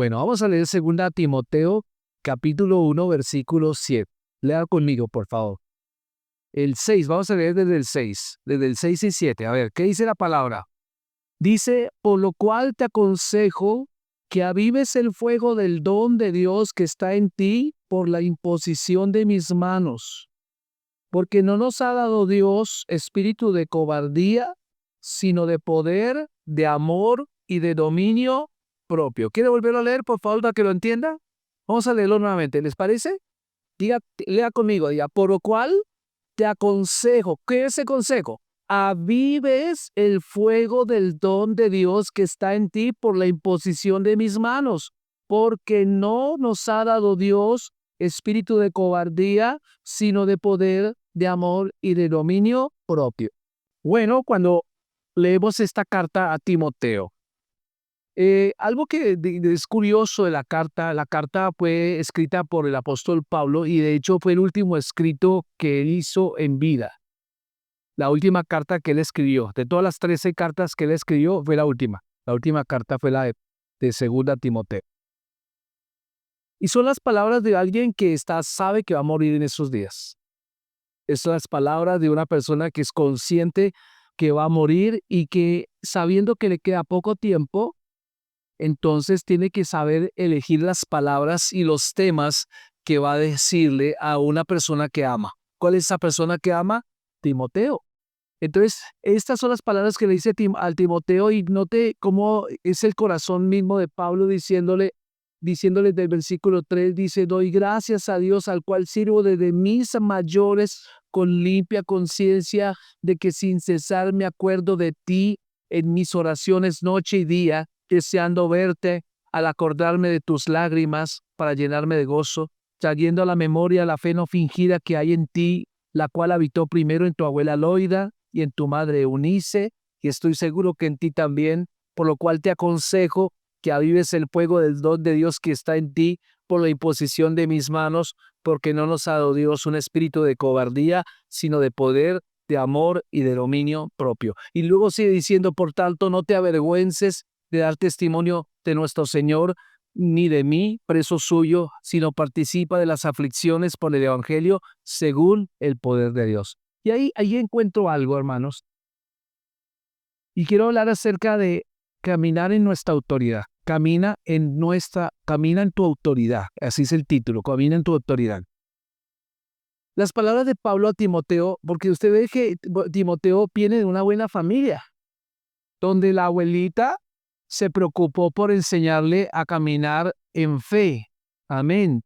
Bueno, vamos a leer 2 Timoteo, capítulo 1, versículo 7. Lea conmigo, por favor. El 6, vamos a leer desde el 6 y 7. A ver, ¿qué dice la palabra? Dice, por lo cual te aconsejo que avives el fuego del don de Dios que está en ti por la imposición de mis manos. Porque no nos ha dado Dios espíritu de cobardía, sino de poder, de amor y de dominio propio. ¿Quiere volverlo a leer, por favor, para que lo entienda? Vamos a leerlo nuevamente, ¿les parece? Lea conmigo, diga, por lo cual te aconsejo. ¿Qué es ese consejo? Avives el fuego del don de Dios que está en ti por la imposición de mis manos, porque no nos ha dado Dios espíritu de cobardía, sino de poder, de amor y de dominio propio. Bueno, cuando leemos esta carta a Timoteo, algo que es curioso de la carta fue escrita por el apóstol Pablo y de hecho fue el último escrito que él hizo en vida. La última carta que él escribió, de todas las 13 cartas que él escribió, fue la última. La última carta fue la de 2 Timoteo. Y son las palabras de alguien que sabe que va a morir en esos días. Son las palabras de una persona que es consciente que va a morir y que sabiendo que le queda poco tiempo, entonces tiene que saber elegir las palabras y los temas que va a decirle a una persona que ama. ¿Cuál es esa persona que ama? Timoteo. Entonces, estas son las palabras que le dice al Timoteo y note cómo es el corazón mismo de Pablo diciéndole del versículo 3, dice, doy gracias a Dios al cual sirvo desde mis mayores con limpia conciencia de que sin cesar me acuerdo de ti en mis oraciones noche y día, deseando verte al acordarme de tus lágrimas para llenarme de gozo, trayendo a la memoria la fe no fingida que hay en ti, la cual habitó primero en tu abuela Loida y en tu madre Eunice, y estoy seguro que en ti también, por lo cual te aconsejo que avives el fuego del don de Dios que está en ti por la imposición de mis manos, porque no nos ha dado Dios un espíritu de cobardía, sino de poder, de amor y de dominio propio. Y luego sigue diciendo, por tanto, no te avergüences de dar testimonio de nuestro Señor, ni de mí, preso suyo, sino participa de las aflicciones por el Evangelio según el poder de Dios. Y ahí encuentro algo, hermanos. Y quiero hablar acerca de caminar en nuestra autoridad. Camina en tu autoridad. Así es el título, camina en tu autoridad. Las palabras de Pablo a Timoteo, porque usted ve que Timoteo viene de una buena familia, donde la abuelita se preocupó por enseñarle a caminar en fe. Amén.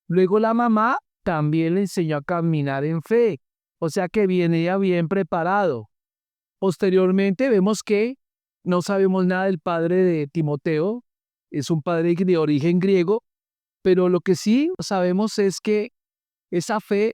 Luego la mamá también le enseñó a caminar en fe. O sea que venía bien preparado. Posteriormente vemos que no sabemos nada del padre de Timoteo. Es un padre de origen griego. Pero lo que sí sabemos es que esa fe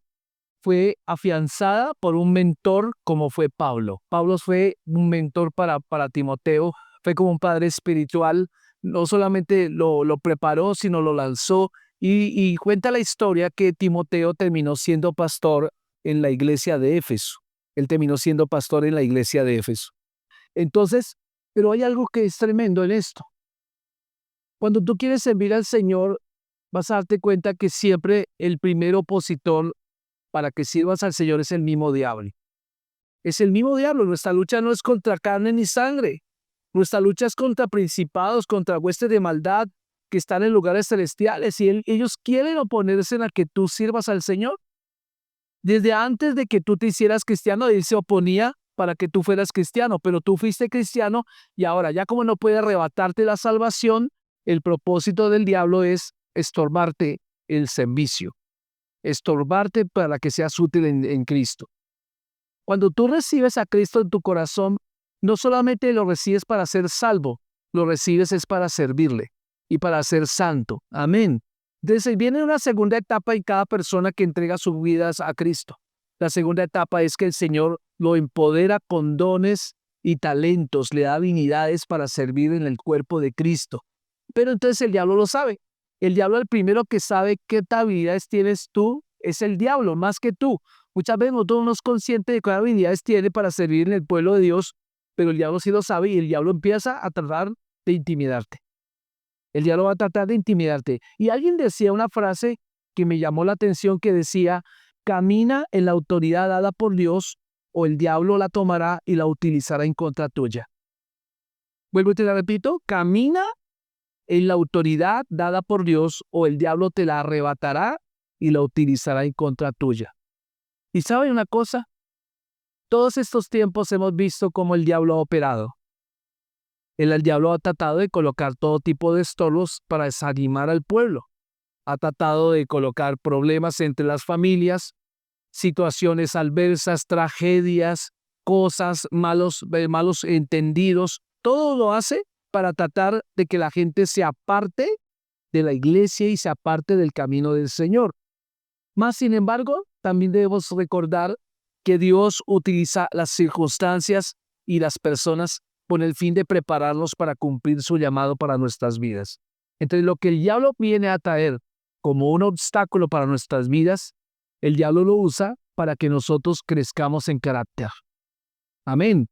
fue afianzada por un mentor como fue Pablo. Pablo fue un mentor para Timoteo, fue como un padre espiritual, no solamente lo preparó, sino lo lanzó y cuenta la historia que Timoteo terminó siendo pastor en la iglesia de Éfeso. Él terminó siendo pastor en la iglesia de Éfeso. Entonces, pero hay algo que es tremendo en esto. Cuando tú quieres servir al Señor, vas a darte cuenta que siempre el primer opositor para que sirvas al Señor es el mismo diablo. Es el mismo diablo. Nuestra lucha no es contra carne ni sangre. Nuestra lucha es contra principados, contra huestes de maldad que están en lugares celestiales. Y ellos quieren oponerse a que tú sirvas al Señor. Desde antes de que tú te hicieras cristiano, Él se oponía para que tú fueras cristiano. Pero tú fuiste cristiano y ahora ya como no puede arrebatarte la salvación, el propósito del diablo es estorbarte el servicio. Estorbarte para que seas útil en Cristo. Cuando tú recibes a Cristo en tu corazón, no solamente lo recibes para ser salvo, lo recibes es para servirle y para ser santo. Amén. Entonces viene una segunda etapa en cada persona que entrega sus vidas a Cristo. La segunda etapa es que el Señor lo empodera con dones y talentos, le da habilidades para servir en el cuerpo de Cristo. Pero entonces el diablo lo sabe. El diablo, el primero que sabe qué habilidades tienes tú, es el diablo, más que tú. Muchas veces nosotros no somos conscientes de qué habilidades tiene para servir en el pueblo de Dios, pero el diablo sí lo sabe y el diablo empieza a tratar de intimidarte. El diablo va a tratar de intimidarte. Y alguien decía una frase que me llamó la atención que decía, camina en la autoridad dada por Dios o el diablo la tomará y la utilizará en contra tuya. Vuelvo y te la repito, camina en la autoridad dada por Dios o el diablo te la arrebatará y la utilizará en contra tuya. ¿Y saben una cosa? Todos estos tiempos hemos visto cómo el diablo ha operado. El diablo ha tratado de colocar todo tipo de estorbos para desanimar al pueblo. Ha tratado de colocar problemas entre las familias, situaciones adversas, tragedias, cosas, malos entendidos. Todo lo hace para tratar de que la gente se aparte de la iglesia y se aparte del camino del Señor. Más sin embargo, también debemos recordar que Dios utiliza las circunstancias y las personas con el fin de prepararnos para cumplir su llamado para nuestras vidas. Entonces, lo que el diablo viene a traer como un obstáculo para nuestras vidas, el diablo lo usa para que nosotros crezcamos en carácter. Amén.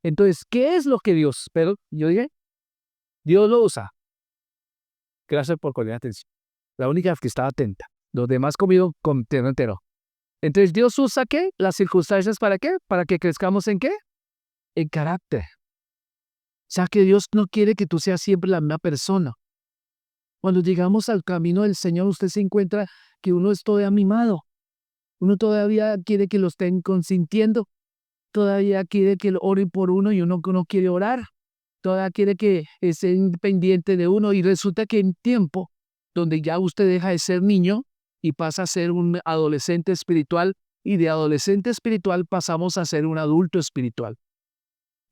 Entonces, ¿qué es lo que Dios? Pero yo dije, Dios lo usa. Gracias por poner atención. La única que estaba atenta. Los demás comido con entero. Entonces, ¿Dios usa qué? Las circunstancias, ¿para qué? Para que crezcamos ¿en qué? En carácter. O sea, que Dios no quiere que tú seas siempre la misma persona. Cuando llegamos al camino del Señor, usted se encuentra que uno es todavía mimado. Uno todavía quiere que lo estén consintiendo. Todavía quiere que lo oren por uno y uno no quiere orar. Todavía quiere que estén pendiente de uno. Y resulta que en tiempo donde ya usted deja de ser niño y pasa a ser un adolescente espiritual, y de adolescente espiritual pasamos a ser un adulto espiritual.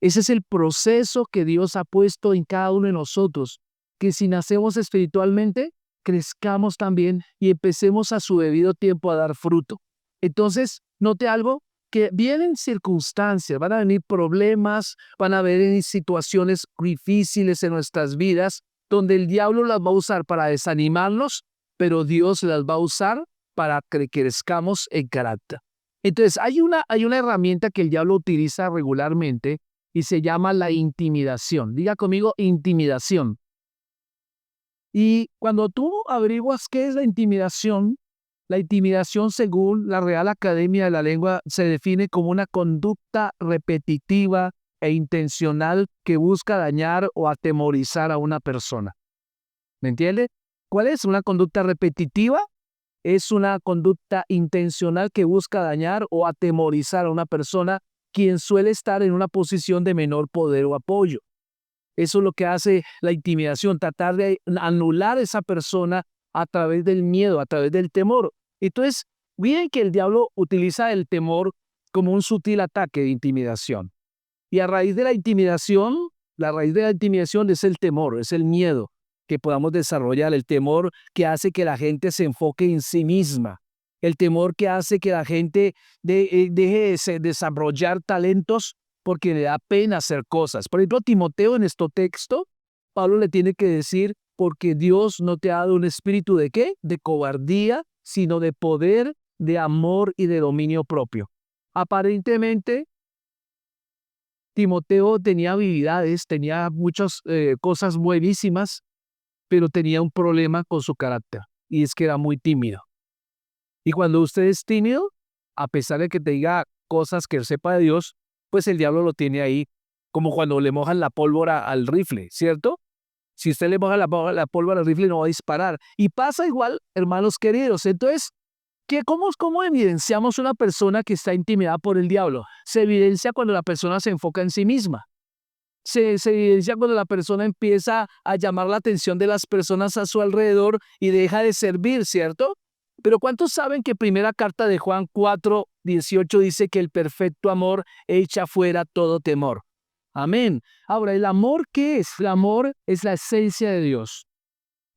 Ese es el proceso que Dios ha puesto en cada uno de nosotros, que si nacemos espiritualmente, crezcamos también y empecemos a su debido tiempo a dar fruto. Entonces, note algo, que vienen circunstancias, van a venir problemas, van a venir situaciones difíciles en nuestras vidas, donde el diablo las va a usar para desanimarnos, pero Dios las va a usar para que crezcamos en carácter. Entonces, hay una herramienta que el diablo utiliza regularmente y se llama la intimidación. Diga conmigo, intimidación. Y cuando tú averiguas qué es la intimidación, según la Real Academia de la Lengua, se define como una conducta repetitiva e intencional que busca dañar o atemorizar a una persona. ¿Me entiende? ¿Cuál es una conducta repetitiva? Es una conducta intencional que busca dañar o atemorizar a una persona quien suele estar en una posición de menor poder o apoyo. Eso es lo que hace la intimidación, tratar de anular a esa persona a través del miedo, a través del temor. Entonces, miren que el diablo utiliza el temor como un sutil ataque de intimidación. Y a raíz de la intimidación, es el temor, es el miedo que podamos desarrollar, el temor que hace que la gente se enfoque en sí misma, el temor que hace que la gente deje de desarrollar talentos porque le da pena hacer cosas. Por ejemplo, Timoteo en este texto, Pablo le tiene que decir, porque Dios no te ha dado un espíritu ¿de qué? De cobardía, sino de poder, de amor y de dominio propio. Aparentemente, Timoteo tenía habilidades, tenía muchas cosas buenísimas, pero tenía un problema con su carácter, y es que era muy tímido. Y cuando usted es tímido, a pesar de que te diga cosas que sepa de Dios, pues el diablo lo tiene ahí, como cuando le mojan la pólvora al rifle, ¿cierto? Si usted le moja la pólvora al rifle, no va a disparar. Y pasa igual, hermanos queridos. Entonces, ¿cómo evidenciamos una persona que está intimidada por el diablo? Se evidencia cuando la persona se enfoca en sí misma. Se evidencia cuando la persona empieza a llamar la atención de las personas a su alrededor y deja de servir, ¿cierto? Pero ¿cuántos saben que primera carta de Juan 4:18 dice que el perfecto amor echa fuera todo temor? Amén. Ahora, ¿el amor qué es? El amor es la esencia de Dios.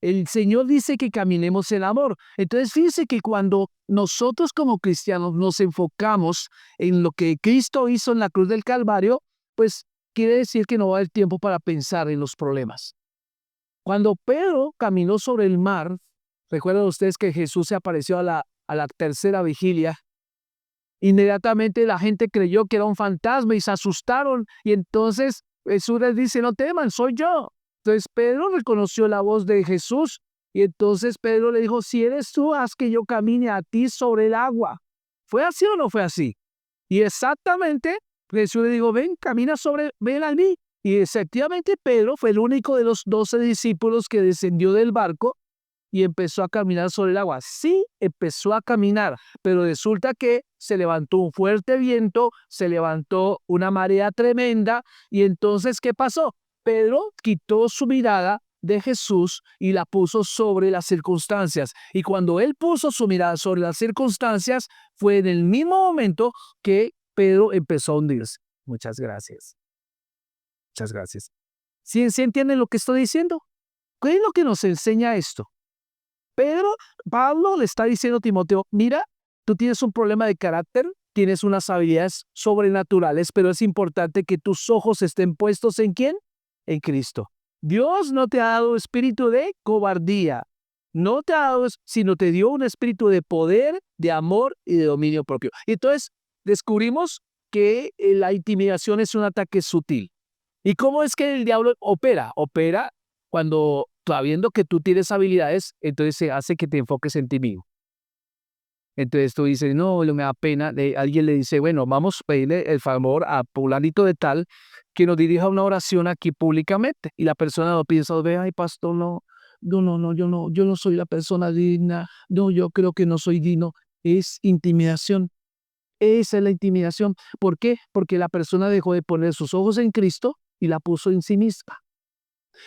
El Señor dice que caminemos en amor. Entonces, fíjense que cuando nosotros como cristianos nos enfocamos en lo que Cristo hizo en la cruz del Calvario, pues quiere decir que no va a haber tiempo para pensar en los problemas. Cuando Pedro caminó sobre el mar, recuerdan ustedes que Jesús se apareció a la tercera vigilia. Inmediatamente la gente creyó que era un fantasma y se asustaron. Y entonces Jesús les dice, no teman, soy yo. Entonces Pedro reconoció la voz de Jesús y entonces Pedro le dijo, si eres tú, haz que yo camine a ti sobre el agua. ¿Fue así o no fue así? Y exactamente Jesús le dijo, ven, ven a mí. Y efectivamente Pedro fue el único de los 12 discípulos que descendió del barco y empezó a caminar sobre el agua. Sí, empezó a caminar, pero resulta que se levantó un fuerte viento, se levantó una marea tremenda y entonces, ¿qué pasó? Pedro quitó su mirada de Jesús y la puso sobre las circunstancias. Y cuando él puso su mirada sobre las circunstancias, fue en el mismo momento que Pedro empezó a hundirse. Muchas gracias. Muchas gracias. ¿Sí entienden lo que estoy diciendo? ¿Qué es lo que nos enseña esto? Pablo le está diciendo a Timoteo, mira, tú tienes un problema de carácter, tienes unas habilidades sobrenaturales, pero es importante que tus ojos estén puestos ¿en quién? En Cristo. Dios no te ha dado espíritu de cobardía, no te ha dado, sino te dio un espíritu de poder, de amor y de dominio propio. Y entonces descubrimos que la intimidación es un ataque sutil. ¿Y cómo es que el diablo opera? Opera cuando, sabiendo que tú tienes habilidades, entonces se hace que te enfoques en ti mismo. Entonces tú dices, no, me da pena. Alguien le dice, bueno, vamos a pedirle el favor a fulanito de tal que nos dirija una oración aquí públicamente. Y la persona lo piensa, ve, ay, pastor, yo no soy la persona digna. No, yo creo que no soy digno. Es intimidación. Esa es la intimidación. ¿Por qué? Porque la persona dejó de poner sus ojos en Cristo y la puso en sí misma.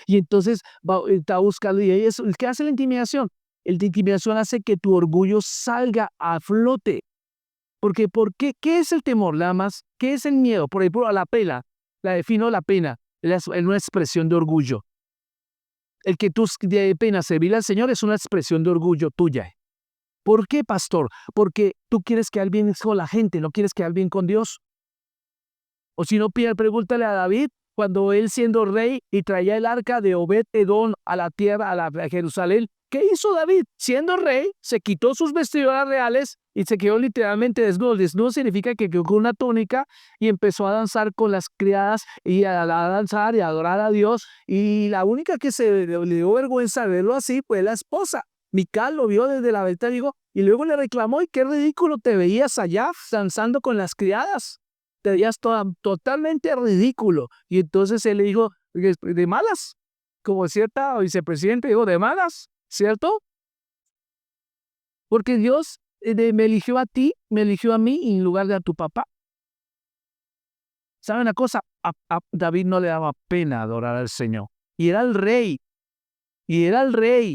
Y entonces está buscando, y ¿qué hace la intimidación? La intimidación hace que tu orgullo salga a flote. Porque, ¿qué es el temor? Nada más, ¿qué es el miedo? Por ejemplo, a la pena, la defino la pena, es una expresión de orgullo. El que tú de pena servir al Señor es una expresión de orgullo tuya. ¿Por qué, pastor? Porque tú quieres quedar bien con la gente, no quieres quedar bien con Dios. O si no, pregúntale a David, cuando él siendo rey y traía el arca de Obed-Edom a la tierra, a Jerusalén, ¿qué hizo David? Siendo rey, se quitó sus vestiduras reales y se quedó literalmente desnudo. Desnudo significa que quedó con una túnica y empezó a danzar con las criadas y a danzar y a adorar a Dios. Y la única que le dio vergüenza verlo así fue la esposa. Mical lo vio desde la ventana y luego le reclamó, y qué ridículo te veías allá danzando con las criadas. Te veías totalmente ridículo. Y entonces él le dijo, de malas, como cierta vicepresidenta, dijo, de malas, ¿cierto? Porque Dios me eligió a ti, me eligió a mí en lugar de a tu papá. ¿Saben una cosa? A David no le daba pena adorar al Señor. Y era el rey.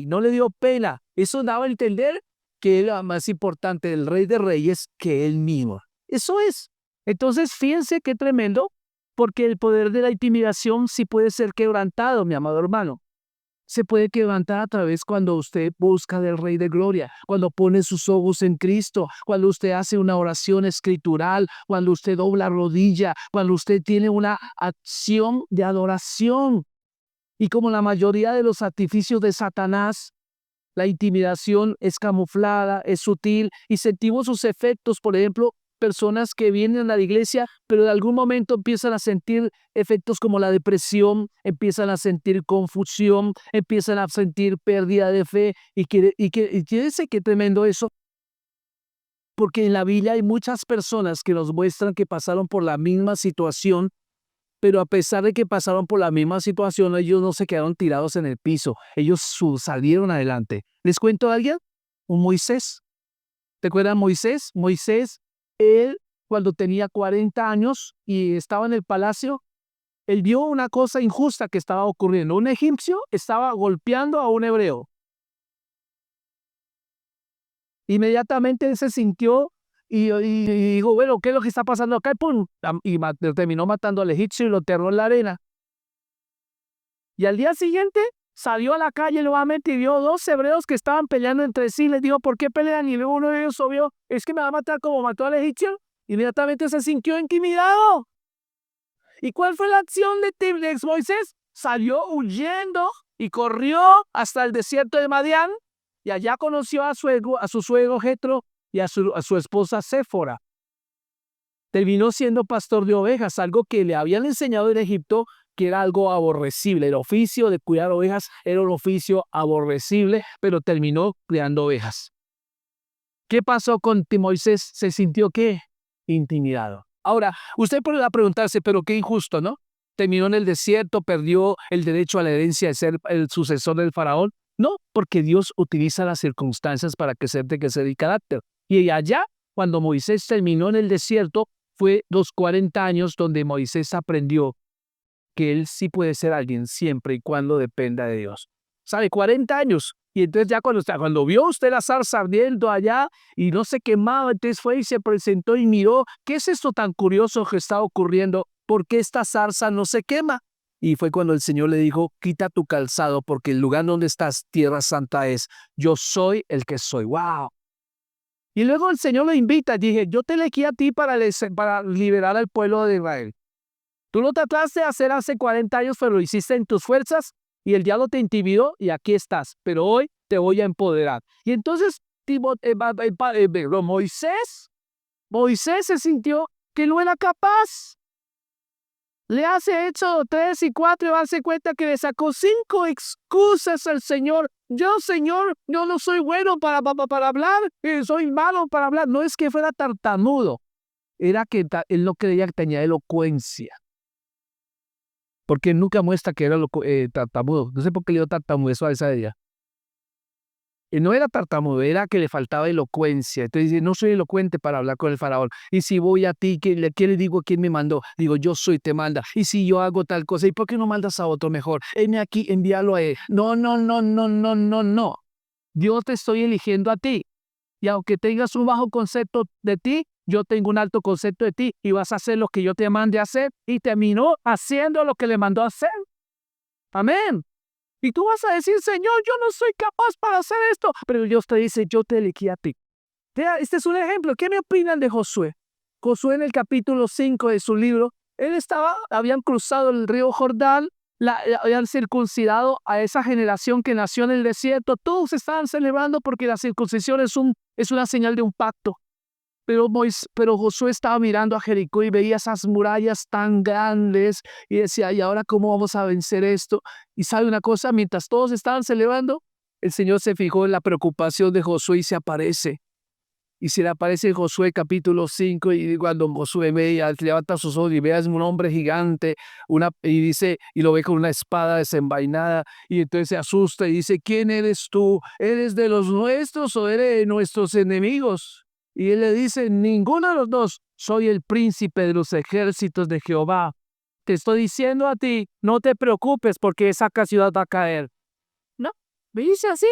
No le dio pena. Eso daba a entender que era más importante el rey de reyes que él mismo. Eso es. Entonces, fíjense qué tremendo, porque el poder de la intimidación sí puede ser quebrantado, mi amado hermano. Se puede quebrantar a través cuando usted busca del Rey de Gloria, cuando pone sus ojos en Cristo, cuando usted hace una oración escritural, cuando usted dobla rodilla, cuando usted tiene una acción de adoración. Y como la mayoría de los artificios de Satanás, la intimidación es camuflada, es sutil y sentimos sus efectos. Por ejemplo, personas que vienen a la iglesia, pero de algún momento empiezan a sentir efectos como la depresión, empiezan a sentir confusión, empiezan a sentir pérdida de fe. Y fíjense qué tremendo eso, porque en la Biblia hay muchas personas que nos muestran que pasaron por la misma situación, pero a pesar de que pasaron por la misma situación, ellos no se quedaron tirados en el piso. Ellos salieron adelante. ¿Les cuento a alguien? Un Moisés. ¿Te acuerdas Moisés? Moisés, él cuando tenía 40 años y estaba en el palacio, él vio una cosa injusta que estaba ocurriendo. Un egipcio estaba golpeando a un hebreo. Inmediatamente él se sintió y dijo, bueno, ¿qué es lo que está pasando acá? Y terminó matando al egipcio y lo enterró en la arena. Y al día siguiente salió a la calle nuevamente y vio 2 hebreos que estaban peleando entre sí. Les dijo, ¿por qué pelean? Y luego uno de ellos obvio, es que me va a matar como mató al egipcio. Inmediatamente se sintió intimidado. ¿Y cuál fue la acción de Moisés? Salió huyendo y corrió hasta el desierto de Madián. Y allá conoció a su suegro Jetro y a su esposa Séfora. Terminó siendo pastor de ovejas, algo que le habían enseñado en Egipto, que era algo aborrecible. El oficio de cuidar ovejas era un oficio aborrecible, pero terminó criando ovejas. ¿Qué pasó con Moisés? ¿Se sintió qué? Intimidado. Ahora, usted podrá preguntarse, pero qué injusto, ¿no? Terminó en el desierto, perdió el derecho a la herencia de ser el sucesor del faraón. No, porque Dios utiliza las circunstancias para crecer el carácter. Y allá, cuando Moisés terminó en el desierto, fue los 40 años donde Moisés aprendió que él sí puede ser alguien siempre y cuando dependa de Dios. ¿Sabe? 40 años. Y entonces ya cuando vio usted la zarza ardiendo allá y no se quemaba, entonces fue y se presentó y miró, ¿qué es esto tan curioso que está ocurriendo? ¿Por qué esta zarza no se quema? Y fue cuando el Señor le dijo, quita tu calzado porque el lugar donde estás, tierra santa es. Yo soy el que soy. ¡Wow! Y luego el Señor le invita, dije, yo te elegí a ti para liberar al pueblo de Israel. Tú lo trataste de hacer hace 40 años, pero lo hiciste en tus fuerzas y el diablo te intimidó y aquí estás. Pero hoy te voy a empoderar. Y entonces Moisés se sintió que no era capaz. Le hace Éxodo 3 y 4 y darse cuenta que le sacó 5 excusas al Señor. Señor, yo no soy bueno para hablar, soy malo para hablar. No es que fuera tartamudo, era que él no creía que tenía elocuencia. Porque nunca muestra que era tartamudo. No sé por qué le dio tartamudez a esa ella. Y no era tartamudo, era que le faltaba elocuencia. Entonces dice, no soy elocuente para hablar con el faraón. Y si voy a ti, ¿qué le digo? ¿Quién me mandó? Digo, yo soy, te manda. Y si yo hago tal cosa, ¿y por qué no mandas a otro mejor? Heme aquí, envíalo a él. No. Yo te estoy eligiendo a ti. Y aunque tengas un bajo concepto de ti, yo tengo un alto concepto de ti y vas a hacer lo que yo te mande a hacer. Y terminó haciendo lo que le mandó a hacer. Amén. Y tú vas a decir, Señor, yo no soy capaz para hacer esto. Pero Dios te dice, yo te elegí a ti. Este es un ejemplo. ¿Qué me opinan de Josué? Josué en el capítulo 5 de su libro, habían cruzado el río Jordán, habían circuncidado a esa generación que nació en el desierto. Todos estaban celebrando porque la circuncisión es una señal de un pacto. Pero Josué estaba mirando a Jericó y veía esas murallas tan grandes y decía, ¿y ahora cómo vamos a vencer esto? Y sabe una cosa, mientras todos estaban celebrando, el Señor se fijó en la preocupación de Josué y se aparece. Y se le aparece en Josué capítulo 5 y cuando Josué levanta sus ojos y ve a un hombre gigante y dice, y lo ve con una espada desenvainada y entonces se asusta y dice, ¿quién eres tú? ¿Eres de los nuestros o eres de nuestros enemigos? Y él le dice, ninguno de los dos, soy el príncipe de los ejércitos de Jehová. Te estoy diciendo a ti, no te preocupes porque esa ciudad va a caer. No, me dice así,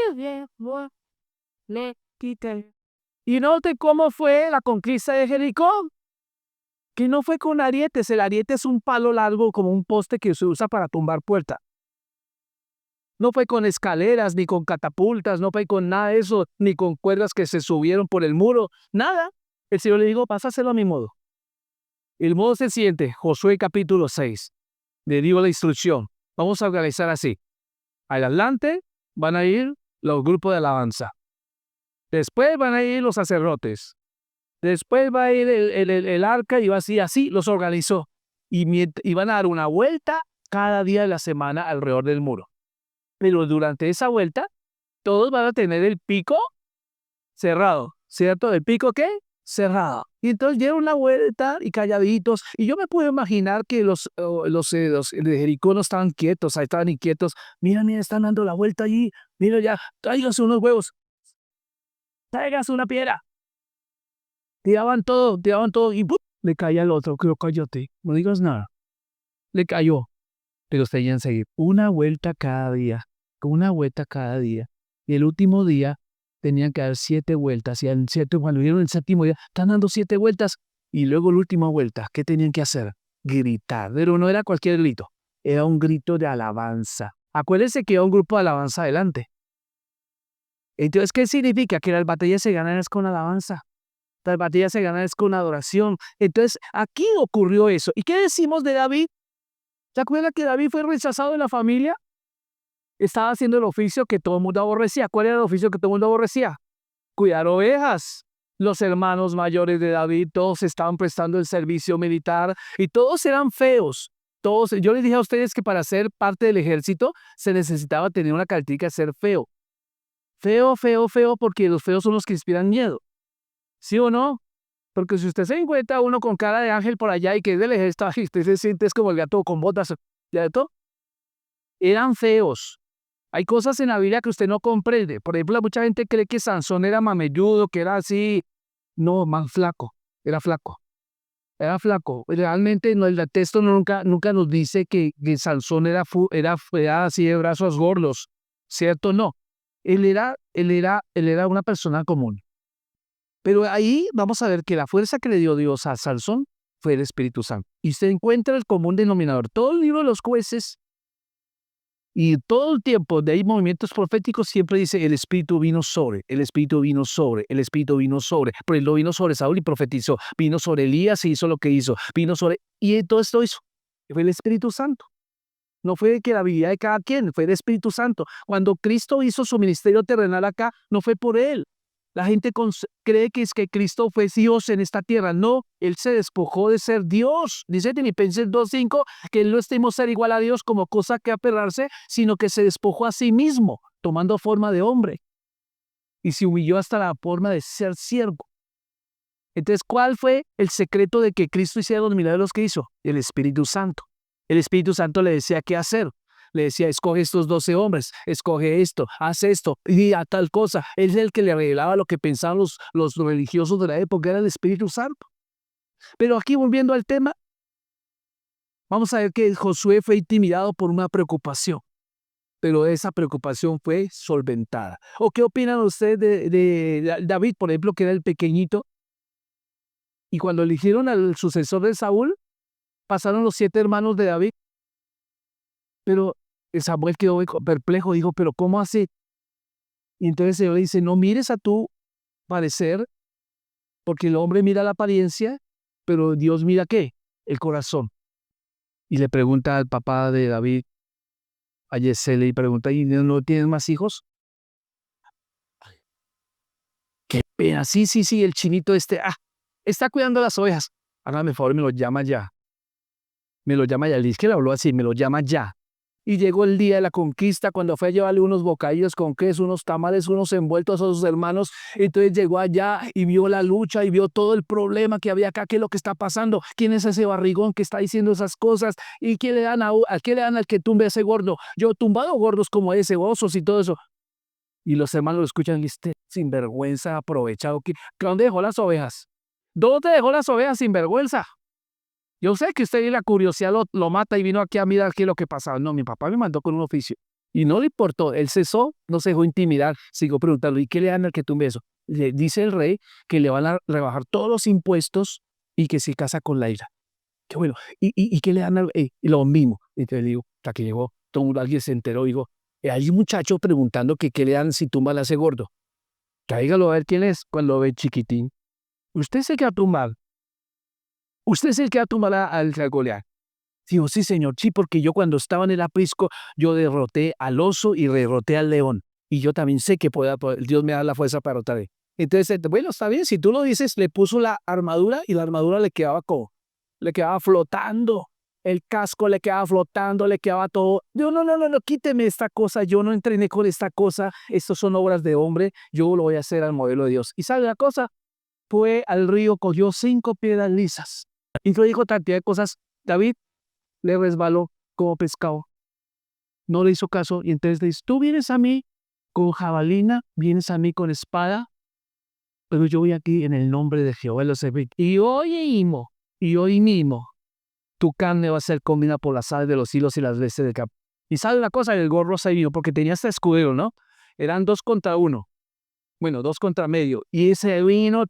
le quité. Y note cómo fue la conquista de Jericó, que no fue con arietes. El ariete es un palo largo como un poste que se usa para tumbar puertas. No fue con escaleras, ni con catapultas, no fue con nada de eso, ni con cuerdas que se subieron por el muro, nada. El Señor le dijo, vas a hacerlo a mi modo. El modo es el siguiente, Josué capítulo 6. Le dio la instrucción. Vamos a organizar así. Adelante van a ir los grupos de alabanza. Después van a ir los sacerdotes. Después va a ir el arca y va así los organizó. Y van a dar una vuelta cada día de la semana alrededor del muro. Pero durante esa vuelta, todos van a tener el pico cerrado, ¿cierto? ¿El pico qué? Cerrado. Y entonces dieron una vuelta y calladitos. Y yo me puedo imaginar que los de Jericó no estaban quietos, ahí estaban inquietos. Mira, están dando la vuelta allí. Mira ya, tráiganse unos huevos. Tráiganse una piedra. Tiraban todo y ¡pum! Le caía el otro. Creo, cállate, no digas nada. Le cayó. Pero seguían seguir una vuelta cada día. Y el último día tenían que dar 7 vueltas. Y cuando vieron el séptimo día, están dando 7 vueltas. Y luego la última vuelta, ¿qué tenían que hacer? Gritar. Pero no era cualquier grito. Era un grito de alabanza. Acuérdense que hay un grupo de alabanza adelante. Entonces, ¿qué significa? Que las batallas se ganan es con alabanza. Las batallas se ganan es con adoración. Entonces, aquí ocurrió eso. ¿Y qué decimos de David? ¿Se acuerdan que David fue rechazado de la familia? Estaba haciendo el oficio que todo el mundo aborrecía. ¿Cuál era el oficio que todo el mundo aborrecía? Cuidar ovejas. Los hermanos mayores de David, todos estaban prestando el servicio militar y todos eran feos. todos, yo les dije a ustedes que para ser parte del ejército se necesitaba tener una característica de ser feo. Feo, feo, feo, porque los feos son los que inspiran miedo. ¿Sí o no? Porque si usted se encuentra uno con cara de ángel por allá y que es del ejército, ay, usted se siente es como el gato con botas, ¿cierto? Eran feos. Hay cosas en la Biblia que usted no comprende. Por ejemplo, mucha gente cree que Sansón era mamelludo, que era así. No, más flaco. Era flaco. Era flaco. Realmente no, el texto nunca nos dice que Sansón era así de brazos gordos. ¿Cierto? No. Él era una persona común. Pero ahí vamos a ver que la fuerza que le dio Dios a Sansón fue el Espíritu Santo. Y se encuentra el común denominador. Todo el libro de los jueces y todo el tiempo de ahí movimientos proféticos siempre dice el Espíritu vino sobre, el Espíritu vino sobre, el Espíritu vino sobre. Por ejemplo, vino sobre Saúl y profetizó. Vino sobre Elías y hizo lo que hizo. Vino sobre... Y todo esto hizo. Fue el Espíritu Santo. No fue de que la habilidad de cada quien, fue el Espíritu Santo. Cuando Cristo hizo su ministerio terrenal acá, no fue por él. La gente cree que es que Cristo fue Dios en esta tierra. No, Él se despojó de ser Dios. Dice Filipenses 2:5 que Él no estimó ser igual a Dios como cosa que aferrarse, sino que se despojó a sí mismo, tomando forma de hombre. Y se humilló hasta la forma de ser siervo. Entonces, ¿cuál fue el secreto de que Cristo hiciera los milagros que hizo? El Espíritu Santo. El Espíritu Santo le decía qué hacer. Le decía, escoge estos 12 hombres, escoge esto, haz esto, y a tal cosa. Él es el que le revelaba lo que pensaban los religiosos de la época, era el Espíritu Santo. Pero aquí volviendo al tema, vamos a ver que Josué fue intimidado por una preocupación, pero esa preocupación fue solventada. ¿O qué opinan ustedes de David, por ejemplo, que era el pequeñito? Y cuando eligieron al sucesor de Saúl, pasaron los 7 hermanos de David. Pero Samuel quedó perplejo, dijo, pero ¿cómo así? Y entonces el Señor le dice, no mires a tu parecer, porque el hombre mira la apariencia, pero Dios mira ¿qué? El corazón. Y le pregunta al papá de David, a Yesé, le pregunta, ¿y no tienes más hijos? Qué pena, sí, el chinito está cuidando las ovejas. Hágame el favor, me lo llama ya. Me lo llama ya, el que le habló así, me lo llama ya. Y llegó el día de la conquista, cuando fue a llevarle unos bocadillos con queso, unos tamales, unos envueltos a sus hermanos. Entonces llegó allá y vio la lucha y vio todo el problema que había acá, qué es lo que está pasando, quién es ese barrigón que está diciendo esas cosas y qué le dan a qué le dan al que tumbe a ese gordo. Yo he tumbado gordos como ese, osos y todo eso. Y los hermanos lo escuchan y este sinvergüenza aprovechado. ¿Dónde dejó las ovejas? ¿Dónde dejó las ovejas sinvergüenza? Yo sé que usted y la curiosidad lo mata y vino aquí a mirar qué es lo que pasaba. No, mi papá me mandó con un oficio. Y no le importó. Él cesó, no se dejó intimidar. Siguió preguntando, ¿y qué le dan al que tumbe eso? Le dice el rey que le van a rebajar todos los impuestos y que se casa con la hija. Qué bueno. ¿Y qué le dan al lo mismo? Entonces le digo, hasta que llegó, alguien se enteró, digo, hay un muchacho preguntando que qué le dan si tumba a ese gordo. Tráigalo a ver quién es cuando lo ve chiquitín. Usted se queda tumbar. Usted es el que va a tumbar al Goliat. Digo, sí, señor, sí, porque yo cuando estaba en el aprisco, yo derroté al oso y derroté al león. Y yo también sé que Dios me da la fuerza para derrotar. Entonces, bueno, está bien, si tú lo dices, le puso la armadura y la armadura le quedaba como, le quedaba flotando. El casco le quedaba flotando, le quedaba todo. Digo, no, quíteme esta cosa, yo no entrené con esta cosa, estas son obras de hombre, yo lo voy a hacer al modelo de Dios. ¿Y sabe la cosa? Fue al río, cogió 5 piedras lisas. Y le dijo cantidad de cosas. David le resbaló como pescado. No le hizo caso. Y entonces le dice, tú vienes a mí con jabalina, vienes a mí con espada, pero yo voy aquí en el nombre de Jehová de los ejércitos. Y hoy mismo, tu carne va a ser comida por las aves de los hilos y las bestias del campo. Y sabe una cosa, el gorro se vino, porque tenía este escudero, ¿no? Eran 2 contra 1. Bueno, 2 contra medio. Y ese vino,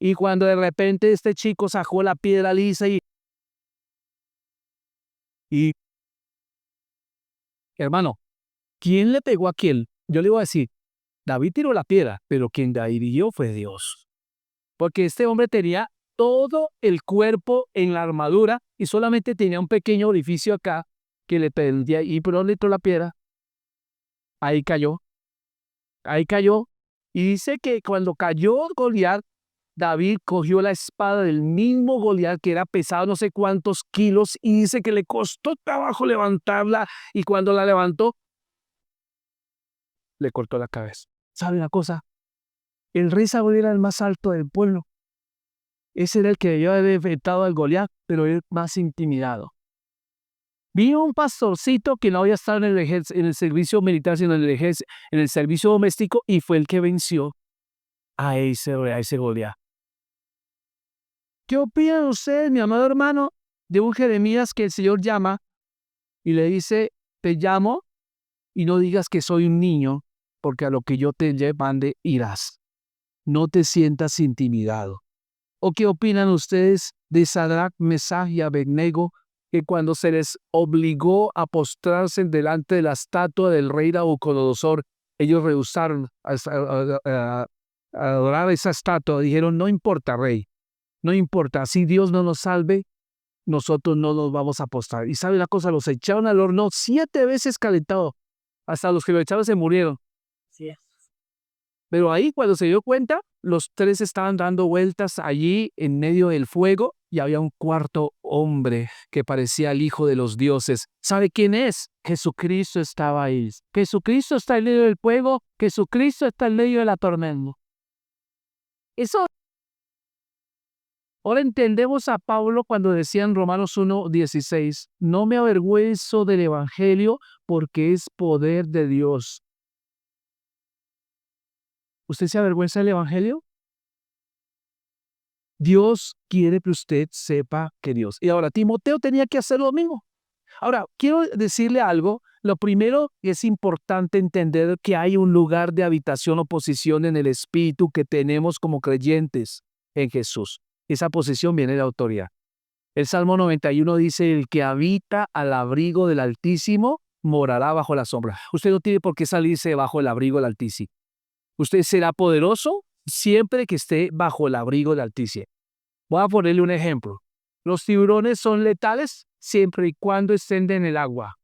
y cuando de repente este chico sacó la piedra lisa y hermano, ¿quién le pegó a quién? Yo le iba a decir, David tiró la piedra, pero quien la hirió fue Dios. Porque este hombre tenía todo el cuerpo en la armadura y solamente tenía un pequeño orificio acá que le pendía. ¿Y por dónde entró la piedra? Ahí cayó. Y dice que cuando cayó Goliat, David cogió la espada del mismo Goliat, que era pesado no sé cuántos kilos, y dice que le costó trabajo levantarla, y cuando la levantó, le cortó la cabeza. ¿Sabe una cosa? El rey Saúl era el más alto del pueblo. Ese era el que debió haber enfrentado al Goliat, pero él más intimidado. Vino un pastorcito que no había estado en el servicio militar, sino en el servicio doméstico, y fue el que venció a ese Goliat. ¿Qué opinan ustedes, mi amado hermano, de un Jeremías que el Señor llama y le dice, te llamo y no digas que soy un niño, porque a lo que yo te mande irás? No te sientas intimidado. ¿O qué opinan ustedes de Sadrach, Mesach y Abednego, que cuando se les obligó a postrarse delante de la estatua del rey Nabucodonosor, ellos rehusaron a adorar esa estatua? Dijeron, no importa, rey, no importa, si Dios no nos salve, nosotros no nos vamos a postrar. Y sabe la cosa, los echaron al horno 7 veces calentado, hasta los que lo echaron se murieron. Sí. Pero ahí cuando se dio cuenta, los 3 estaban dando vueltas allí en medio del fuego y había un cuarto hombre que parecía el hijo de los dioses. ¿Sabe quién es? Jesucristo estaba ahí. Jesucristo está en medio del fuego, Jesucristo está en medio de la tormenta. Eso. Ahora entendemos a Pablo cuando decía en Romanos 1:16, no me avergüenzo del evangelio porque es poder de Dios. ¿Usted se avergüenza del evangelio? Dios quiere que usted sepa que Dios. Y ahora, Timoteo tenía que hacer lo mismo. Ahora, quiero decirle algo. Lo primero, es importante entender que hay un lugar de habitación o posición en el Espíritu que tenemos como creyentes en Jesús. Esa posición viene de autoridad. El Salmo 91 dice, el que habita al abrigo del Altísimo morará bajo la sombra. Usted no tiene por qué salirse bajo el abrigo del Altísimo. Usted será poderoso siempre que esté bajo el abrigo del Altísimo. Voy a ponerle un ejemplo. Los tiburones son letales siempre y cuando estén en el agua.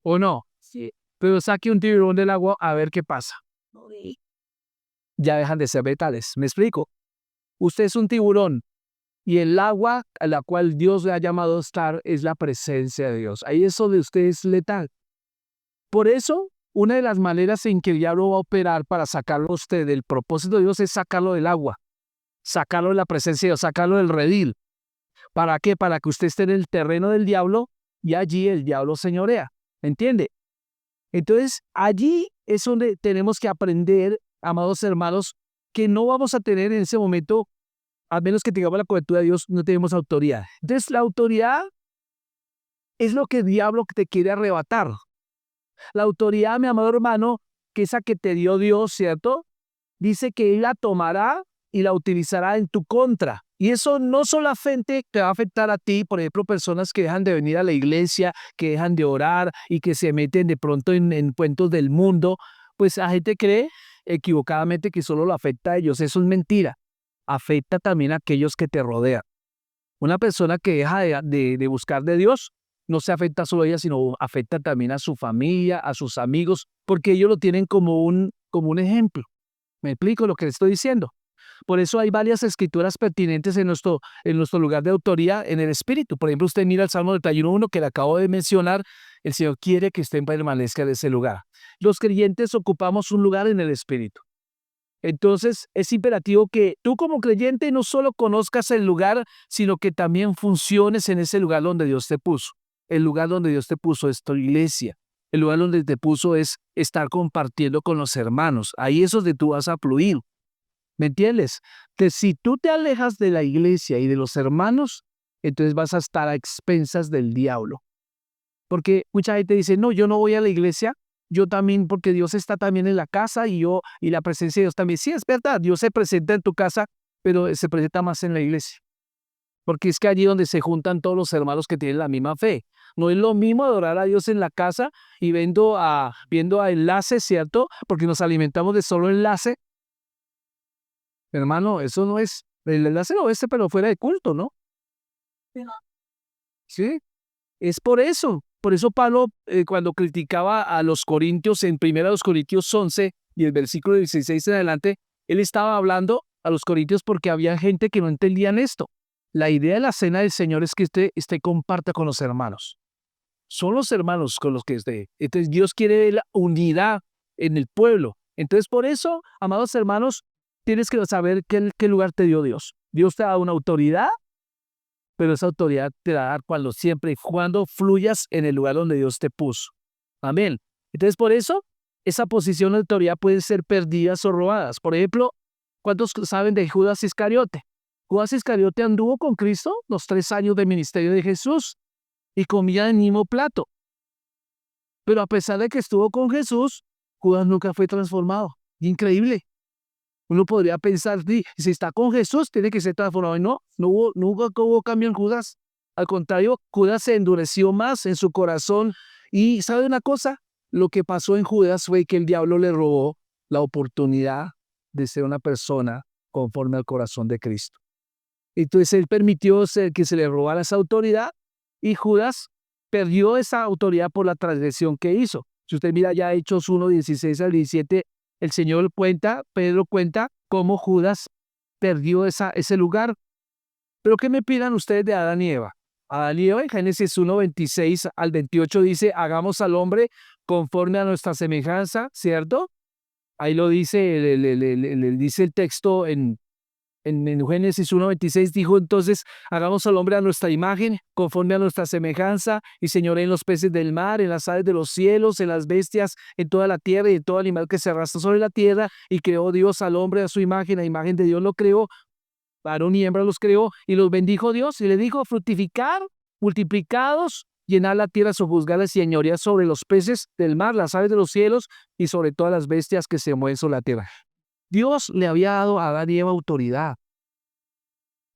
¿O no? Sí. Pero saque un tiburón del agua a ver qué pasa. Ya dejan de ser letales. ¿Me explico? Usted es un tiburón y el agua a la cual Dios le ha llamado a estar es la presencia de Dios. Ahí eso de usted es letal. Por eso, una de las maneras en que el diablo va a operar para sacarlo a usted del propósito de Dios es sacarlo del agua, sacarlo de la presencia de Dios, sacarlo del redil. ¿Para qué? Para que usted esté en el terreno del diablo y allí el diablo señorea. ¿Entiende? Entonces, allí es donde tenemos que aprender, amados hermanos, que no vamos a tener en ese momento, a menos que tengamos la cobertura de Dios, no tenemos autoridad. Entonces, la autoridad es lo que el diablo te quiere arrebatar. La autoridad, mi amado hermano, que esa que te dio Dios, ¿cierto? Dice que Él la tomará y la utilizará en tu contra. Y eso no solamente te va a afectar a ti, por ejemplo, personas que dejan de venir a la iglesia, que dejan de orar y que se meten de pronto en cuentos del mundo, pues la gente cree equivocadamente que solo lo afecta a ellos. Eso es mentira. Afecta también a aquellos que te rodean. Una persona que deja de buscar de Dios, no se afecta solo a ella, sino afecta también a su familia, a sus amigos, porque ellos lo tienen como un ejemplo. ¿Me explico lo que le estoy diciendo? Por eso hay varias escrituras pertinentes en nuestro lugar de autoría en el Espíritu. Por ejemplo, usted mira el Salmo 31:1 que le acabo de mencionar. El Señor quiere que usted permanezca en ese lugar. Los creyentes ocupamos un lugar en el Espíritu. Entonces, es imperativo que tú como creyente no solo conozcas el lugar, sino que también funciones en ese lugar donde Dios te puso. El lugar donde Dios te puso es tu iglesia. El lugar donde te puso es estar compartiendo con los hermanos. Ahí es donde tú vas a fluir. ¿Me entiendes? Que si tú te alejas de la iglesia y de los hermanos, entonces vas a estar a expensas del diablo. Porque mucha gente dice, no, yo no voy a la iglesia, yo también, porque Dios está también en la casa y la presencia de Dios también. Sí, es verdad, Dios se presenta en tu casa, pero se presenta más en la iglesia. Porque es que allí donde se juntan todos los hermanos que tienen la misma fe. No es lo mismo adorar a Dios en la casa y viendo a enlace, ¿cierto? Porque nos alimentamos de solo enlace. Hermano, eso no es, el enlace no es, pero fuera de culto, ¿no? Sí, es por eso. Por eso Pablo, cuando criticaba a los corintios en 1 Corintios 11 y el versículo 16 en adelante, él estaba hablando a los corintios porque había gente que no entendían esto. La idea de la cena del Señor es que usted comparta con los hermanos. Son los hermanos con los que esté. Entonces Dios quiere la unidad en el pueblo. Entonces por eso, amados hermanos, tienes que saber qué lugar te dio Dios. Dios te ha dado una autoridad, pero esa autoridad te la da siempre y cuando fluyas en el lugar donde Dios te puso. Amén. Entonces por eso, esa posición de autoridad puede ser perdidas o robadas. Por ejemplo, ¿cuántos saben de Judas Iscariote? Judas Iscariote anduvo con Cristo los 3 años de ministerio de Jesús y comía del mismo plato. Pero a pesar de que estuvo con Jesús, Judas nunca fue transformado. Increíble. Uno podría pensar, si está con Jesús, tiene que ser transformado. Y nunca hubo cambio en Judas. Al contrario, Judas se endureció más en su corazón. Y ¿sabe una cosa? Lo que pasó en Judas fue que el diablo le robó la oportunidad de ser una persona conforme al corazón de Cristo. Entonces él permitió que se le robara esa autoridad y Judas perdió esa autoridad por la transgresión que hizo. Si usted mira ya Hechos 1, 16 al 17, el Señor cuenta, Pedro cuenta cómo Judas perdió ese lugar. Pero ¿qué me pidan ustedes de Adán y Eva? Adán y Eva en Génesis 1, 26 al 28 dice, hagamos al hombre conforme a nuestra semejanza, ¿cierto? Ahí lo dice, dice el texto en Génesis 1:26 dijo entonces, hagamos al hombre a nuestra imagen, conforme a nuestra semejanza, y señoree en los peces del mar, en las aves de los cielos, en las bestias, en toda la tierra y en todo animal que se arrastra sobre la tierra. Y creó Dios al hombre a su imagen, a imagen de Dios lo creó, varón y hembra los creó, y los bendijo Dios, y le dijo, fructificar, multiplicados, llenar la tierra, sojuzgarla y señorear sobre los peces del mar, las aves de los cielos, y sobre todas las bestias que se mueven sobre la tierra. Dios le había dado a Adán y Eva autoridad.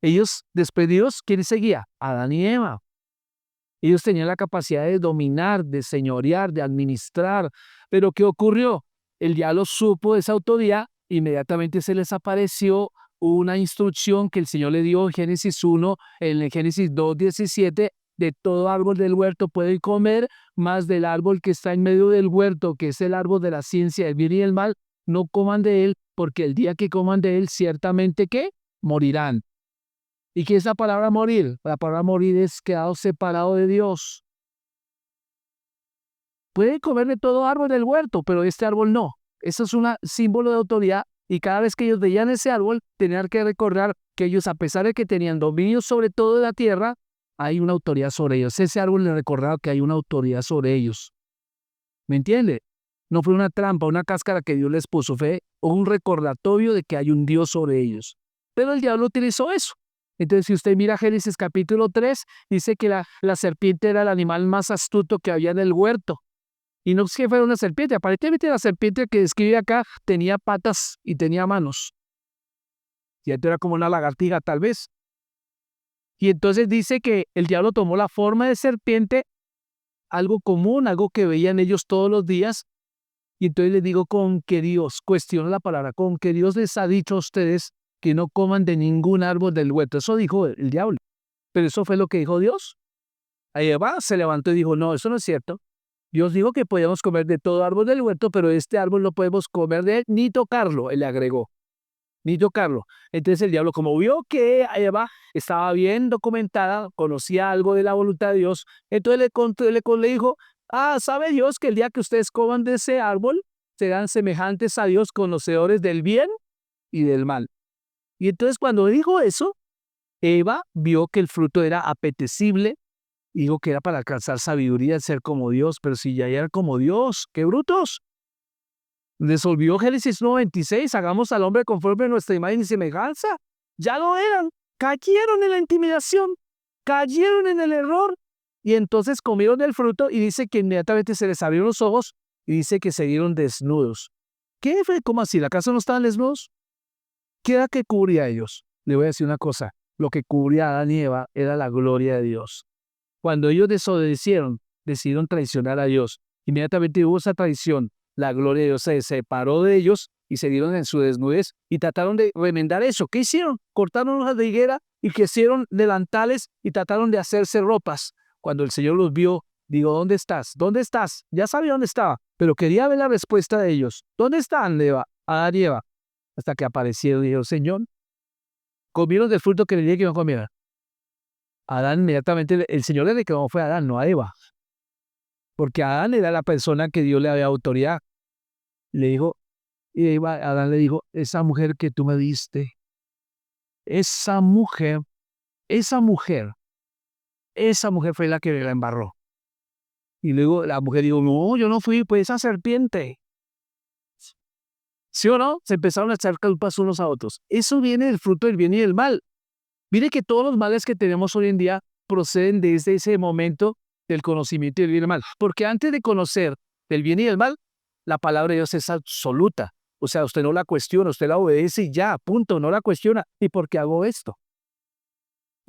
Ellos, despedidos, ¿quién seguía? Adán y Eva. Ellos tenían la capacidad de dominar, de señorear, de administrar. Pero ¿qué ocurrió? El diablo supo de esa autoridad, inmediatamente se les apareció una instrucción que el Señor le dio en Génesis 1, en el Génesis 2:17, de todo árbol del huerto pueden comer, más del árbol que está en medio del huerto, que es el árbol de la ciencia del bien y del mal, no coman de él, porque el día que coman de él, ciertamente ¿qué? Morirán. ¿Y qué es la palabra morir? La palabra morir es quedado separado de Dios. Pueden comer de todo árbol del huerto, pero este árbol no. Eso es un símbolo de autoridad y cada vez que ellos veían ese árbol, tenían que recordar que ellos, a pesar de que tenían dominio sobre toda la tierra, hay una autoridad sobre ellos. Ese árbol les recordaba que hay una autoridad sobre ellos. ¿Me entiende? No fue una trampa, una cáscara que Dios les puso, fue un recordatorio de que hay un Dios sobre ellos. Pero el diablo utilizó eso. Entonces, si usted mira Génesis capítulo 3, dice que la serpiente era el animal más astuto que había en el huerto. Y no es que fuera una serpiente, aparentemente la serpiente que describe acá tenía patas y tenía manos. Y esto era como una lagartija tal vez. Y entonces dice que el diablo tomó la forma de serpiente, algo común, algo que veían ellos todos los días. Y entonces les digo, con que Dios, cuestiono la palabra, con que Dios les ha dicho a ustedes que no coman de ningún árbol del huerto. Eso dijo el diablo. Pero eso fue lo que dijo Dios. Eva se levantó y dijo, no, eso no es cierto. Dios dijo que podíamos comer de todo árbol del huerto, pero este árbol no podemos comer de él ni tocarlo. Él le agregó, ni tocarlo. Entonces el diablo, como vio que Eva estaba bien documentada, conocía algo de la voluntad de Dios, entonces le dijo, ¿sabe Dios que el día que ustedes coman de ese árbol, serán semejantes a Dios, conocedores del bien y del mal? Y entonces cuando dijo eso, Eva vio que el fruto era apetecible, y dijo que era para alcanzar sabiduría, ser como Dios, pero si ya era como Dios, ¡qué brutos! Les olvidó Génesis 1:26, hagamos al hombre conforme a nuestra imagen y semejanza. Ya lo eran, cayeron en la intimidación, cayeron en el error, y entonces comieron del fruto, y dice que inmediatamente se les abrieron los ojos, y dice que se vieron desnudos. ¿Qué fue? ¿Cómo así? ¿Acaso no estaban desnudos? ¿Qué era que cubría a ellos? Le voy a decir una cosa, lo que cubría a Adán y Eva era la gloria de Dios. Cuando ellos desobedecieron, decidieron traicionar a Dios. Inmediatamente hubo esa traición. La gloria de Dios se separó de ellos y se dieron en su desnudez y trataron de remendar eso. ¿Qué hicieron? Cortaron hojas de higuera y hicieron delantales y trataron de hacerse ropas. Cuando el Señor los vio, digo, ¿dónde estás? ¿Dónde estás? Ya sabía dónde estaba, pero quería ver la respuesta de ellos. ¿Dónde están, Eva? Adán y Eva. Hasta que aparecieron y dijo, Señor, Comieron del fruto que le dije que no comieran. Adán inmediatamente, el Señor le reclamó fue a Adán, no a Eva. Porque Adán era la persona que Dios le había autoridad. Le dijo, y Adán le dijo, esa mujer que tú me diste, esa mujer fue la que la embarró. Y luego la mujer dijo, no, yo no fui, pues esa serpiente. ¿Sí o no? Se empezaron a echar culpas unos a otros. Eso viene del fruto del bien y del mal. Mire que todos los males que tenemos hoy en día proceden desde ese momento del conocimiento del bien y del mal. Porque antes de conocer el bien y el mal, la palabra de Dios es absoluta. O sea, usted no la cuestiona, usted la obedece y ya, punto, no la cuestiona. ¿Y por qué hago esto?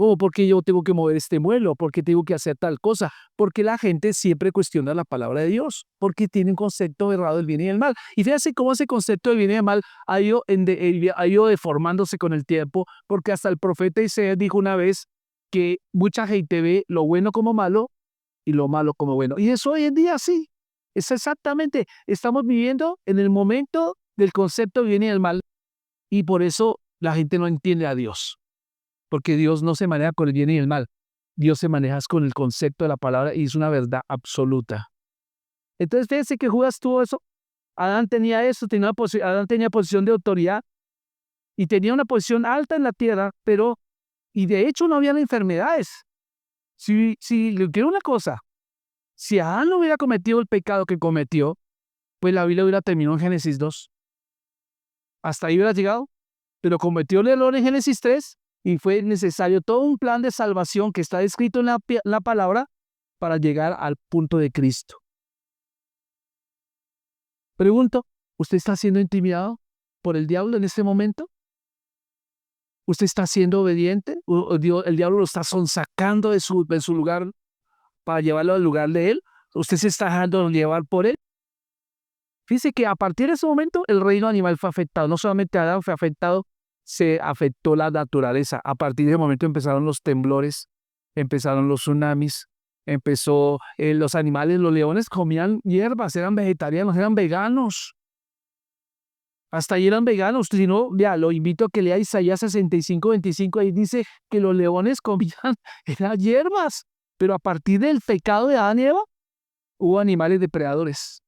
¿O por qué yo tengo que mover este mueble? ¿Por qué tengo que hacer tal cosa? Porque la gente siempre cuestiona la palabra de Dios, porque tiene un concepto errado del bien y del mal. Y fíjate cómo ese concepto del bien y del mal ha ido deformándose con el tiempo, porque hasta el profeta Isaías dijo una vez que mucha gente ve lo bueno como malo y lo malo como bueno. Y eso hoy en día sí, es exactamente, estamos viviendo en el momento del concepto del bien y del mal, y por eso la gente no entiende a Dios. Porque Dios no se maneja con el bien y el mal. Dios se maneja con el concepto de la palabra y es una verdad absoluta. Entonces, fíjense que Judas tuvo eso. Adán tenía eso, Adán tenía posición de autoridad y tenía una posición alta en la tierra, y de hecho no habían enfermedades. Si le quiero una cosa, si Adán no hubiera cometido el pecado que cometió, pues la Biblia hubiera terminado en Génesis 2. Hasta ahí hubiera llegado, pero cometió el error en Génesis 3 y fue necesario todo un plan de salvación que está descrito en la palabra para llegar al punto de Cristo. Pregunto, ¿usted está siendo intimidado por el diablo en este momento? ¿Usted está siendo obediente? ¿O el diablo lo está sonsacando de su lugar para llevarlo al lugar de él? ¿Usted se está dejando llevar por él? Fíjese que a partir de ese momento el reino animal fue afectado. No solamente Adán fue afectado, se afectó la naturaleza. A partir de ese momento empezaron los temblores, empezaron los tsunamis, los animales, los leones comían hierbas, eran vegetarianos, eran veganos. Hasta ahí eran veganos. Si no, ya, lo invito a que lea Isaías 65:25. Ahí dice que los leones comían eran hierbas. Pero a partir del pecado de Adán y Eva, hubo animales depredadores.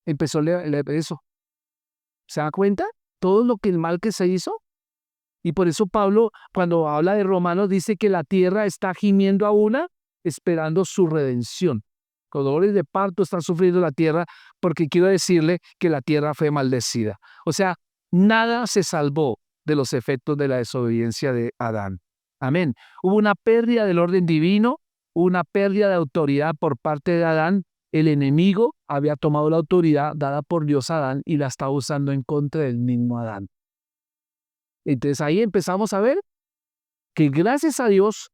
Empezó eso. ¿Se da cuenta? Todo lo que el mal que se hizo. Y por eso Pablo, cuando habla de Romanos, dice que la tierra está gimiendo a una, esperando su redención. Con dolores de parto está sufriendo la tierra, porque quiero decirle que la tierra fue maldecida. O sea, nada se salvó de los efectos de la desobediencia de Adán. Amén. Hubo una pérdida del orden divino, una pérdida de autoridad por parte de Adán. El enemigo había tomado la autoridad dada por Dios a Adán y la estaba usando en contra del mismo Adán. Entonces ahí empezamos a ver que gracias a Dios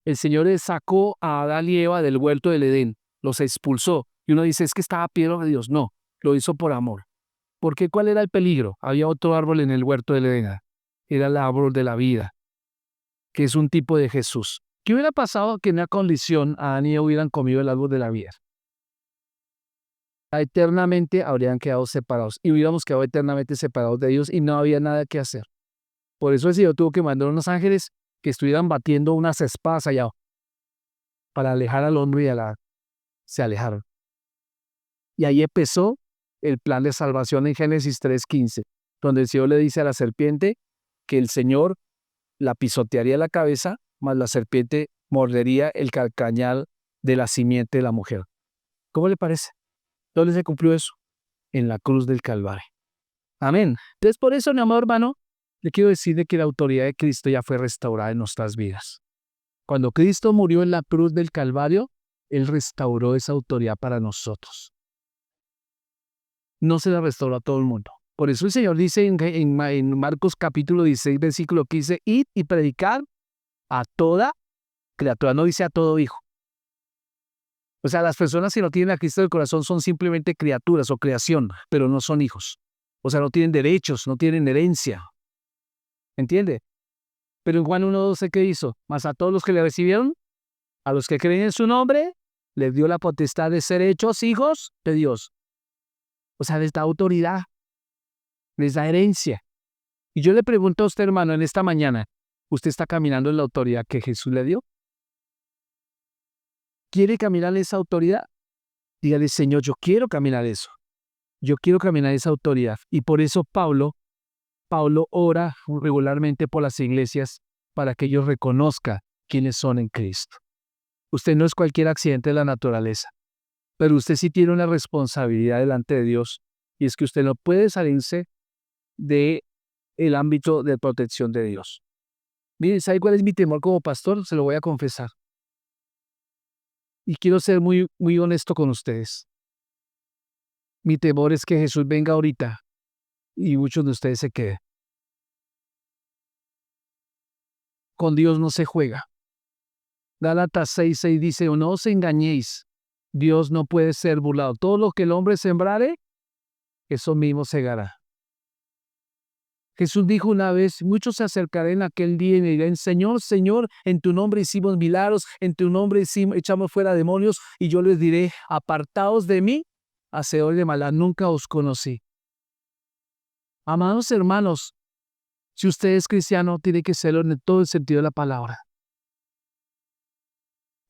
el Señor le sacó a Adán y Eva del huerto del Edén, los expulsó. Y uno dice, es que estaba pidiendo a Dios. No, lo hizo por amor. Porque ¿cuál era el peligro? Había otro árbol en el huerto del Edén. Era el árbol de la vida, que es un tipo de Jesús. ¿Qué hubiera pasado que en una condición Adán y Eva hubieran comido el árbol de la vida? Eternamente habrían quedado separados y hubiéramos quedado eternamente separados de Dios y no había nada que hacer. Por eso el Señor tuvo que mandar unos ángeles que estuvieran batiendo unas espadas allá para alejar al hombre y se alejaron. Y ahí empezó el plan de salvación en Génesis 3:15, donde el Señor le dice a la serpiente que el Señor la pisotearía la cabeza, mas la serpiente mordería el calcañar de la simiente de la mujer. ¿Cómo le parece? ¿Dónde se cumplió eso? En la cruz del Calvario. Amén. Entonces, por eso, mi amado hermano, le quiero decir de que la autoridad de Cristo ya fue restaurada en nuestras vidas. Cuando Cristo murió en la cruz del Calvario, Él restauró esa autoridad para nosotros. No se la restauró a todo el mundo. Por eso el Señor dice en Marcos capítulo 16, versículo 15, id y predicar a toda criatura, no dice a todo hijo. O sea, las personas que no tienen a Cristo del corazón son simplemente criaturas o creación, pero no son hijos. O sea, no tienen derechos, no tienen herencia. ¿Entiende? Pero en Juan 1:12, ¿qué hizo? Mas a todos los que le recibieron, a los que creen en su nombre, les dio la potestad de ser hechos hijos de Dios. O sea, les da autoridad, les da herencia. Y yo le pregunto a usted, hermano, en esta mañana, ¿usted está caminando en la autoridad que Jesús le dio? ¿Quiere caminar en esa autoridad? Dígale, Señor, yo quiero caminar eso. Yo quiero caminar esa autoridad. Y por eso Pablo ora regularmente por las iglesias para que ellos reconozcan quiénes son en Cristo. Usted no es cualquier accidente de la naturaleza, pero usted sí tiene una responsabilidad delante de Dios, y es que usted no puede salirse del ámbito de protección de Dios. Miren, ¿sabe cuál es mi temor como pastor? Se lo voy a confesar. Y quiero ser muy, muy honesto con ustedes. Mi temor es que Jesús venga ahorita y muchos de ustedes se queden. Con Dios no se juega. Gálatas 6:6 dice, no os engañéis, Dios no puede ser burlado. Todo lo que el hombre sembrare, eso mismo segará. Jesús dijo una vez, muchos se acercarán en aquel día y me dirán, Señor, Señor, en tu nombre hicimos milagros, en tu nombre echamos fuera demonios, y yo les diré, apartaos de mí, hacedores de maldad, nunca os conocí. Amados hermanos, si usted es cristiano, tiene que serlo en todo el sentido de la palabra.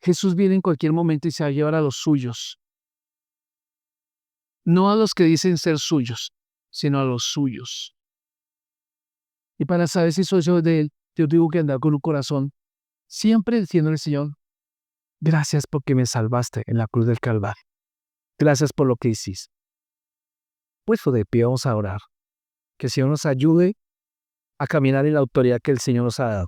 Jesús viene en cualquier momento y se va a llevar a los suyos. No a los que dicen ser suyos, sino a los suyos. Y para saber si soy yo de Él, yo tengo que andar con un corazón siempre diciéndole al Señor, gracias porque me salvaste en la cruz del Calvario. Gracias por lo que hiciste. Pues de pie vamos a orar. Que el Señor nos ayude a caminar en la autoridad que el Señor nos ha dado.